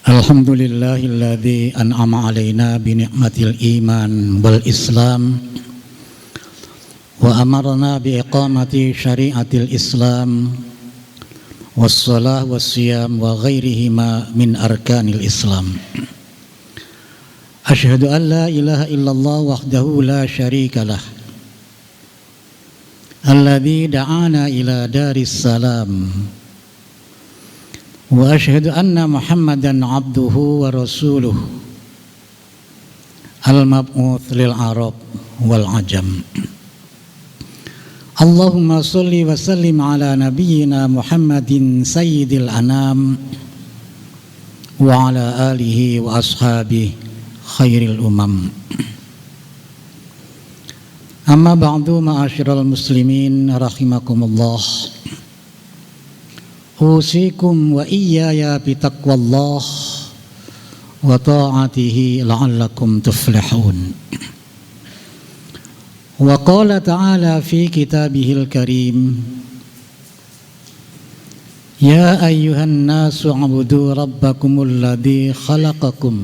Alhamdulillahilladzi an'ama alaina bi ni'matil iman wal islam wa amarna bi iqamati syariatil islam wassalah wassiyam wa ghairihima min arkanil islam. Asyhadu an la ilaha illallah wahdahu la syarikalah alladzi da'ana ila daris salam. Wa asyhadu anna Muhammadan abduhu wa rasuluh al-mab'uts lil Arab wal Ajam. Allahumma sholli wa sallim ala nabiyyina Muhammadin sayyidil anam wa ala alihi wa ashabihi khairil umam. Amma ba'du, ma'asyiral muslimin rahimakumullah. Usikum wa iyaya bitaqwallah wa ta'atihi la'allakum tuflihun. Wa qala ta'ala fi kitabihil karim, ya ayyuhan nasu ubudu rabbakumul ladzi khalaqakum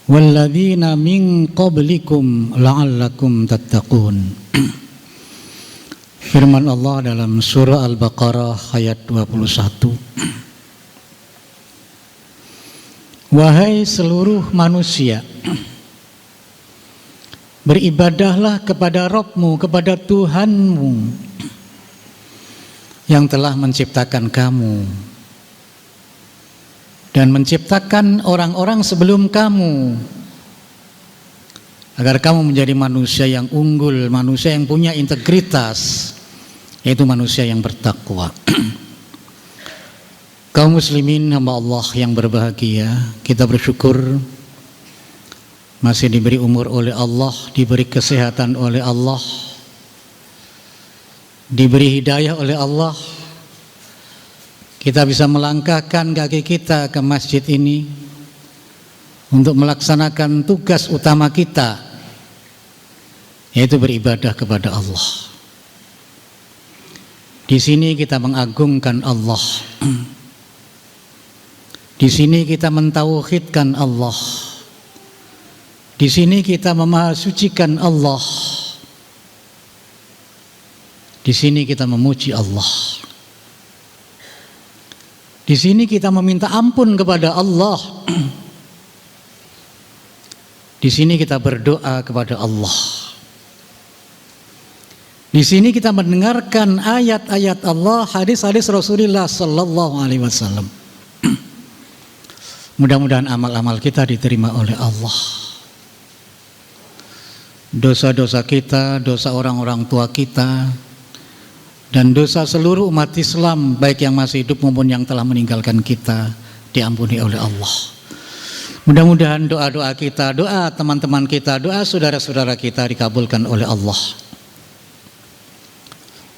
walladzina min qablikum la'allakum tattaqun. Firman Allah dalam surah Al-Baqarah ayat 21. Wahai seluruh manusia, beribadahlah kepada Rabbmu, kepada Tuhanmu yang telah menciptakan kamu dan menciptakan orang-orang sebelum kamu, agar kamu menjadi manusia yang unggul, manusia yang punya integritas, yaitu manusia yang bertakwa. Kaum muslimin hamba Allah yang berbahagia, kita bersyukur masih diberi umur oleh Allah, diberi kesehatan oleh Allah, diberi hidayah oleh Allah. Kita bisa melangkahkan kaki kita ke masjid ini untuk melaksanakan tugas utama kita, yaitu beribadah kepada Allah. Di sini kita mengagungkan Allah. Di sini kita mentauhidkan Allah. Di sini kita memahasucikan Allah. Di sini kita memuji Allah. Di sini kita meminta ampun kepada Allah. Di sini kita berdoa kepada Allah. Di sini kita mendengarkan ayat-ayat Allah, hadis-hadis Rasulullah sallallahu alaihi wasallam. Mudah-mudahan amal-amal kita diterima oleh Allah. Dosa-dosa kita, dosa orang-orang tua kita, dan dosa seluruh umat Islam, baik yang masih hidup maupun yang telah meninggalkan kita, diampuni oleh Allah. Mudah-mudahan doa-doa kita, doa teman-teman kita, doa saudara-saudara kita dikabulkan oleh Allah.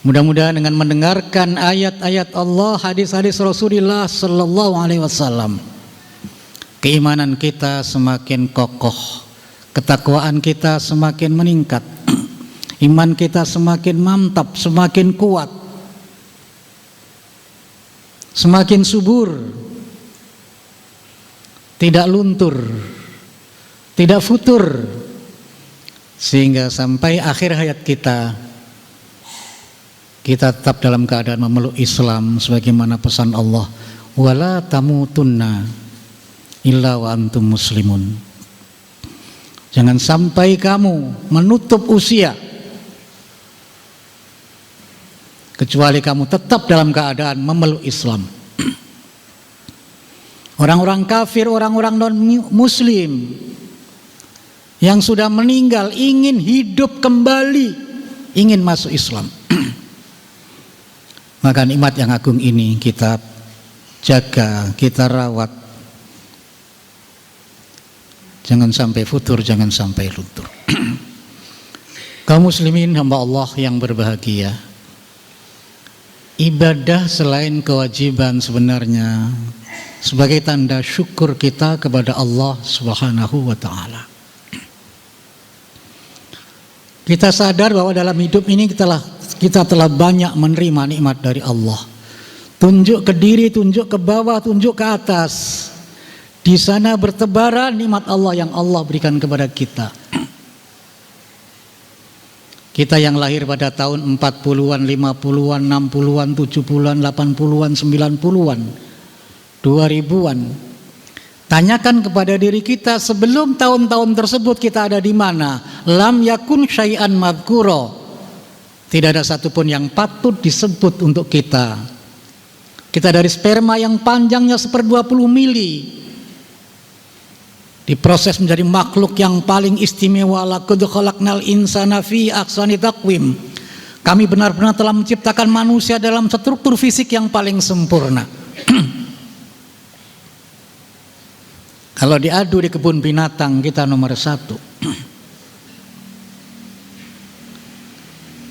Mudah-mudahan dengan mendengarkan ayat-ayat Allah, hadis-hadis Rasulullah sallallahu alaihi wasallam, keimanan kita semakin kokoh, ketakwaan kita semakin meningkat, iman kita semakin mantap, semakin kuat, semakin subur, tidak luntur, tidak futur, sehingga sampai akhir hayat kita tetap dalam keadaan memeluk Islam sebagaimana pesan Allah, wala tamutunna illa wa antum muslimun. Jangan sampai kamu menutup usia kecuali kamu tetap dalam keadaan memeluk Islam. Orang-orang kafir, orang-orang non-muslim yang sudah meninggal ingin hidup kembali, ingin masuk Islam. Maka nikmat yang agung ini kita jaga, kita rawat. Jangan sampai futur, jangan sampai luntur. Kaum muslimin hamba Allah yang berbahagia, ibadah selain kewajiban sebenarnya sebagai tanda syukur kita kepada Allah Subhanahu wa ta'ala. Kita sadar bahwa dalam hidup ini kita telah banyak menerima nikmat dari Allah. Tunjuk ke diri, tunjuk ke bawah, tunjuk ke atas. Di sana bertebaran nikmat Allah yang Allah berikan kepada kita. Kita yang lahir pada tahun 40-an, 50-an, 60-an, 70-an, 80-an, 90-an, 2000-an. Tanyakan kepada diri kita sebelum tahun-tahun tersebut kita ada di mana. Lam yakun syai'an madhkuro. Tidak ada satupun yang patut disebut untuk kita. Kita dari sperma yang panjangnya 1/20 mili. Diproses menjadi makhluk yang paling istimewa. Laqad khalaqnal insana fi ahsani taqwim. Kami benar-benar telah menciptakan manusia dalam struktur fisik yang paling sempurna. Kalau diadu di kebun binatang, kita nomor 1.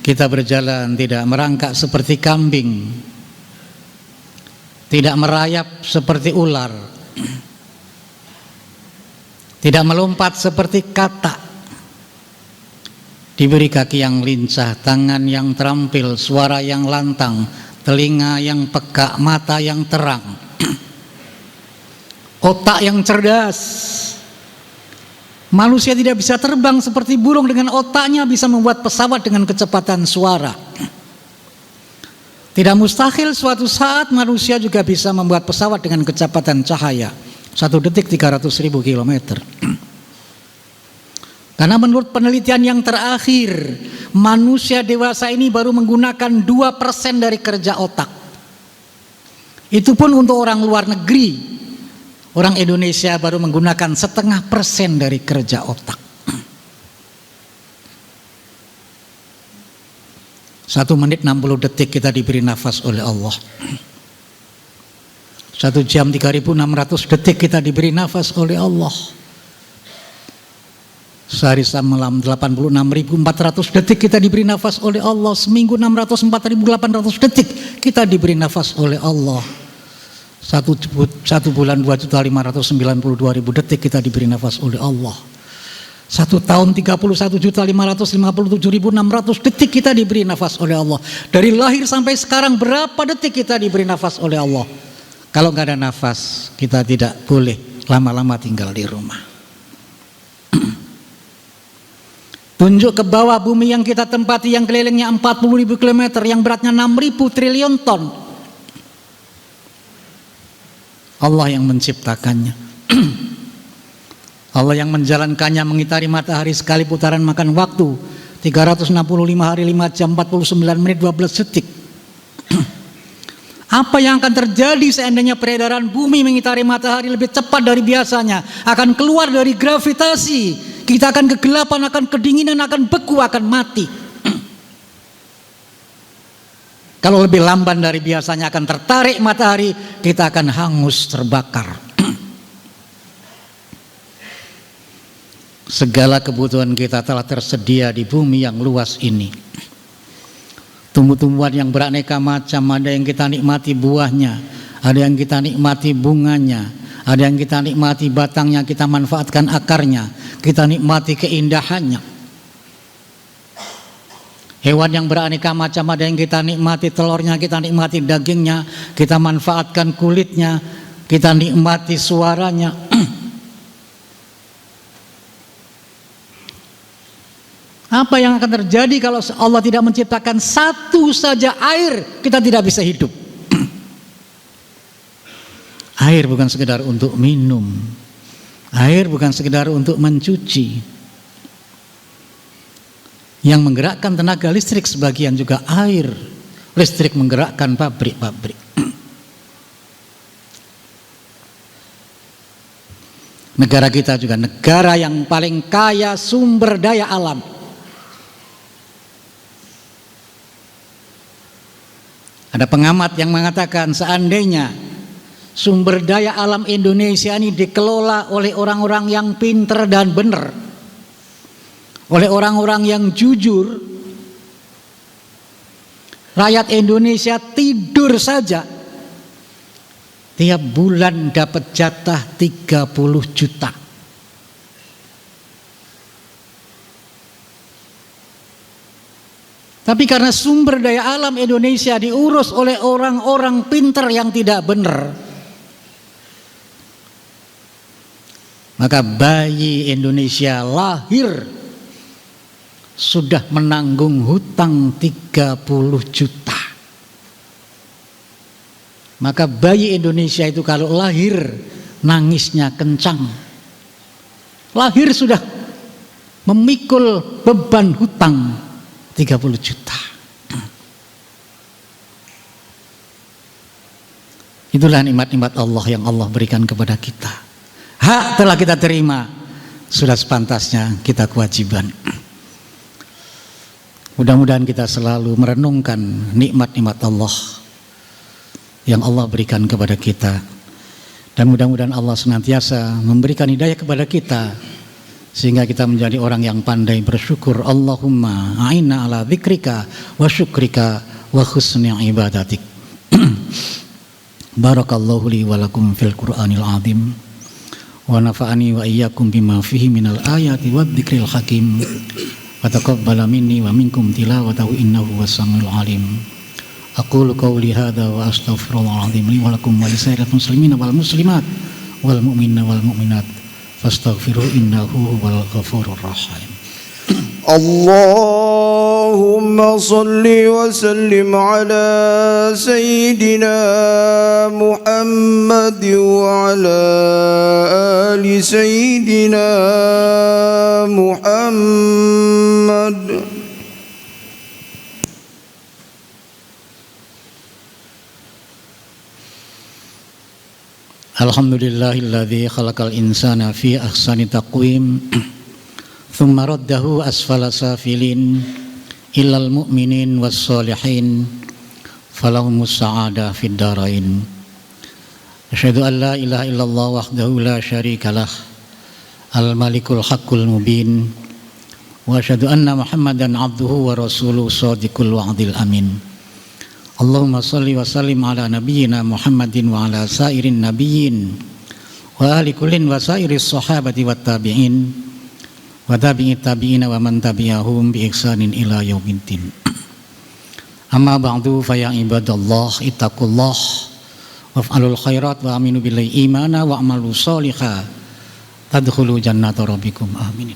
Kita berjalan tidak merangkak seperti kambing, tidak merayap seperti ular, tidak melompat seperti katak. Diberi kaki yang lincah, tangan yang terampil, suara yang lantang, telinga yang peka, mata yang terang, otak yang cerdas. Manusia tidak bisa terbang seperti burung, dengan otaknya bisa membuat pesawat dengan kecepatan suara. Tidak mustahil suatu saat manusia juga bisa membuat pesawat dengan kecepatan cahaya. 1 detik 300.000 kilometer. Karena menurut penelitian yang terakhir, manusia dewasa ini baru menggunakan 2% dari kerja otak. Itu pun untuk orang luar negeri. Orang Indonesia baru menggunakan 0,5% dari kerja otak. 1 menit 60 detik kita diberi nafas oleh Allah. 1 jam 3.600 detik kita diberi nafas oleh Allah. Sehari semalam 86.400 detik kita diberi nafas oleh Allah. Seminggu 604.800 detik kita diberi nafas oleh Allah. Satu bulan 2.592.000 detik kita diberi nafas oleh Allah. 1 tahun 31.557.600 detik kita diberi nafas oleh Allah. Dari lahir sampai sekarang berapa detik kita diberi nafas oleh Allah? Kalau nggak ada nafas, kita tidak boleh lama-lama tinggal di rumah. Tunjuk ke bawah bumi yang kita tempati, yang kelilingnya 40.000 km, yang beratnya 6.000 triliun ton. Allah yang menciptakannya. Allah yang menjalankannya, mengitari matahari sekali putaran makan waktu 365 hari 5 jam 49 menit 12 detik. Apa yang akan terjadi seandainya peredaran bumi mengitari matahari lebih cepat dari biasanya? Akan keluar dari gravitasi. Kita akan kegelapan, akan kedinginan, akan beku, akan mati. Kalau lebih lamban dari biasanya akan tertarik matahari, kita akan hangus terbakar. Segala kebutuhan kita telah tersedia di bumi yang luas ini. Tumbuh-tumbuhan yang beraneka macam, ada yang kita nikmati buahnya, ada yang kita nikmati bunganya, ada yang kita nikmati batangnya, kita manfaatkan akarnya, kita nikmati keindahannya. Hewan yang beraneka macam, ada yang kita nikmati telurnya, kita nikmati dagingnya, kita manfaatkan kulitnya, kita nikmati suaranya. Apa yang akan terjadi kalau Allah tidak menciptakan satu saja air, kita tidak bisa hidup. Air bukan sekedar untuk minum, air bukan sekedar untuk mencuci. Yang menggerakkan tenaga listrik sebagian juga air. Listrik menggerakkan pabrik-pabrik. Negara kita juga negara yang paling kaya sumber daya alam. Ada pengamat yang mengatakan seandainya sumber daya alam Indonesia ini dikelola oleh orang-orang yang pinter dan benar, oleh orang-orang yang jujur, rakyat Indonesia tidur saja tiap bulan dapat jatah 30 juta. Tapi karena sumber daya alam Indonesia diurus oleh orang-orang pinter yang tidak benar, maka bayi Indonesia lahir sudah menanggung hutang 30 juta. Maka bayi Indonesia itu kalau lahir nangisnya kencang. Lahir sudah memikul beban hutang 30 juta. Itulah nikmat-nikmat Allah yang Allah berikan kepada kita. Hak telah kita terima, sudah sepantasnya kita kewajiban. Mudah-mudahan kita selalu merenungkan nikmat-nikmat Allah yang Allah berikan kepada kita. Dan mudah-mudahan Allah senantiasa memberikan hidayah kepada kita, sehingga kita menjadi orang yang pandai bersyukur. Allahumma a'inna ala dzikrika wa syukrika wa husni ibadatik. Barakallahu li wa lakum fil Qur'anil azim wa nafa'ani wa iyyakum bima fihi minal ayati wad dzikril hakim wa taqabbala minni wa minkum tilawatahu innahu was-samiul alim. Aqulu qawli hadza wa astaghfirullahal azim li wa lakum wa lisairil muslimina wal muslimat wal mu'minina wal mu'minat fastaghfiruhu innahu huwal ghafurur rahim. Allahumma salli wa sallim ala sayyidina Muhammad wa ala ali sayyidina Muhammad. Alhamdulillahilladzi khalaqal insana fi ahsani taqwim thumma raddahu asfala safilin illal mu'minin was solihin falahumus sa'adah fid darain. Asyhadu an la ilaha illallah wahdahu la syarikalah al malikul haqqul mubin wa asyhadu anna Muhammadan abduhu wa rasuluhu shadiqul wa'dil amin. Allahumma salli wa sallim ala nabiyyina Muhammadin wa ala sairin nabiyyin wa ahli kullin wa sairis sahabati wat tabi'in wa tabi'it tabi'ina wa man tabi'ahum bi ihsanin ila yaumiddin. Amma ba'du fa ya ibadallah ittaqullah waf'alul khairat wa aminu billahi imana wa amalu sholiha tadkhulu jannata rabbikum amin.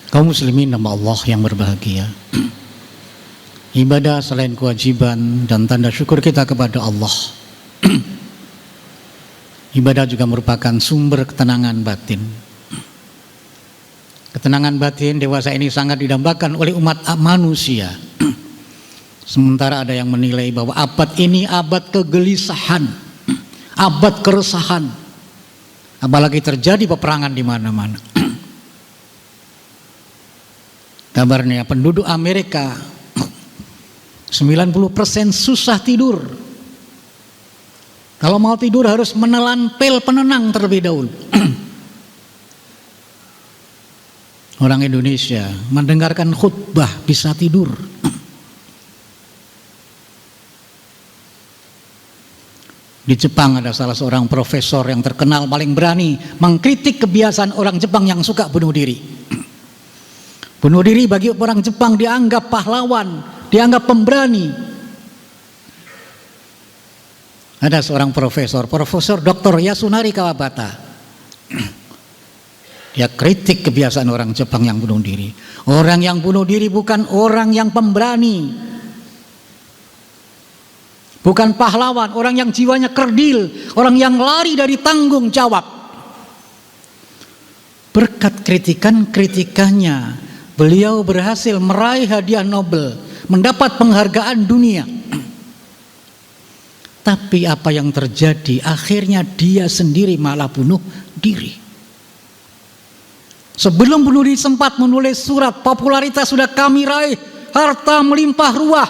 Kaum muslimin nama Allah yang berbahagia, ibadah selain kewajiban dan tanda syukur kita kepada Allah, ibadah juga merupakan sumber ketenangan batin. Ketenangan batin dewasa ini sangat didambakan oleh umat manusia. Sementara ada yang menilai bahwa abad ini abad kegelisahan, abad keresahan, apalagi terjadi peperangan di mana-mana. Kabarnya penduduk Amerika 90% susah tidur. Kalau mau tidur harus menelan pil penenang terlebih dahulu. Orang Indonesia mendengarkan khutbah bisa tidur. Di Jepang ada salah seorang profesor yang terkenal paling berani mengkritik kebiasaan orang Jepang yang suka bunuh diri. Bunuh diri bagi orang Jepang dianggap pahlawan, dianggap pemberani. Ada seorang Profesor Dr. Yasunari Kawabata. Dia kritik kebiasaan orang Jepang yang bunuh diri. Orang yang bunuh diri bukan orang yang pemberani, bukan pahlawan, orang yang jiwanya kerdil, orang yang lari dari tanggung jawab. Berkat kritikannya, beliau berhasil meraih hadiah Nobel, mendapat penghargaan dunia. Tapi apa yang terjadi? Akhirnya dia sendiri malah bunuh diri. Sebelum bunuh diri sempat menulis surat, popularitas sudah kami raih, harta melimpah ruah.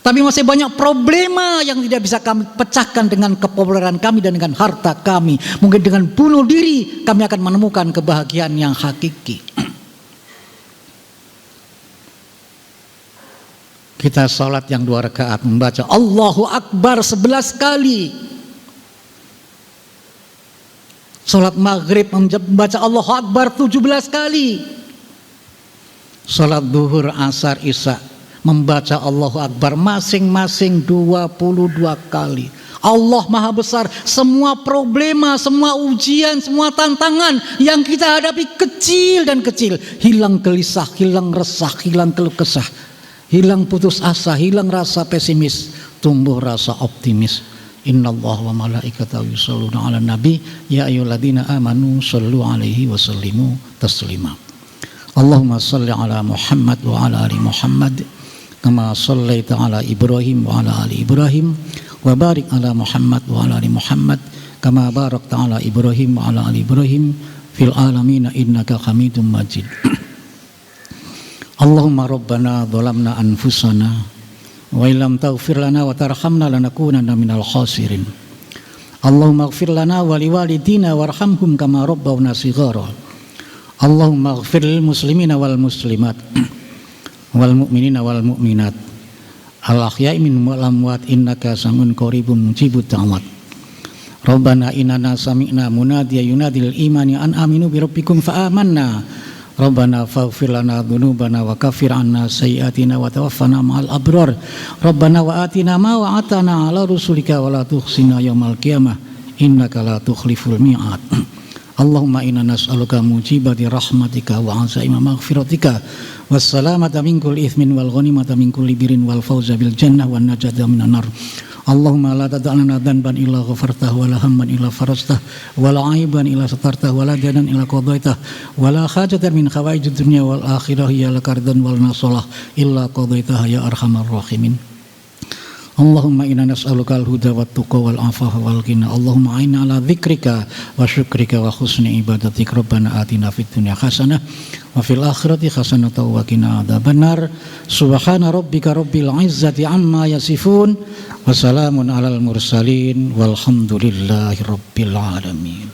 Tapi masih banyak problema yang tidak bisa kami pecahkan dengan kepopularan kami dan dengan harta kami. Mungkin dengan bunuh diri kami akan menemukan kebahagiaan yang hakiki. Kita sholat yang 2 rakaat membaca Allahu Akbar 11 kali. Sholat maghrib membaca Allahu Akbar 17 kali. Salat duhur, asar, isya, membaca Allahu Akbar masing-masing 22 kali. Allah Maha Besar, semua problema, semua ujian, semua tantangan yang kita hadapi kecil dan kecil, hilang gelisah, hilang resah, hilang keluh kesah, hilang putus asa, hilang rasa pesimis, tumbuh rasa optimis. Innallaha wa malaikatahu yusholluna 'alan nabi ya ayyuhalladzina amanu shallu 'alaihi wa sallimu taslima. Allahumma shalli 'ala Muhammad wa 'ala ali Muhammad kama shallaita 'ala Ibrahim wa 'ala ali Ibrahim wa barik 'ala Muhammad wa 'ala ali Muhammad kama barakta 'ala Ibrahim wa 'ala ali Ibrahim fil alamin innaka Hamidum Majid. Allahumma rabbana dhalamna anfusana wa illam taghfir lana wa tarhamna lanakunanna minal khasirin. Allahumma ighfir lana wa liwalidina warhamhum kama rabbawna shighara. Allahumma ighfir lil muslimina wal muslimat wal mu'minina wal mu'minat al ahya'i minhum wal amwat innaka sami'un qaribun mujibud da'wat. Rabbana inna sami'na munadiyan yunadil imani an aminu bi rabbikum fa amanna. Rabbana faghfir lana dzunubana wa kaffir 'anna sayyi'atina wa tawaffana ma'al abrar. Rabbana wa atina ma wa'atana 'ala rusulika wa la tukhzina yaumal qiyamah innaka la tukhliful mi'ad. Allahumma inna nas'aluka mujibati rahmatika wa 'azaima maghfiratika wassalamata min kulli ithmin wal ghanimata min kulli birrin wal fawza bil jannah wan najata minan nar. Allahumma la tad'alna dhanban illa ghafartah wa la hamman illa farajtah wa la 'aiban illa satartah wa la danan illa qadaitah wa la hajatan min hawaijid dunya wal akhirah ya lakardan wal nasalah illa qadaitah ya arhamar rahimin. Allahumma inna nas'aluka al-huda wat tuqa wal afafa wal ghina. Allahumma a'inna ala dzikrika wa syukrika wa husni ibadatik. Rabbana atina fid dunya hasanah wa fil akhirati hasanah wa qina adzabannar. Subhana rabbika rabbil izzati amma yasifun wa salamun alal mursalin walhamdulillahi rabbil alamin.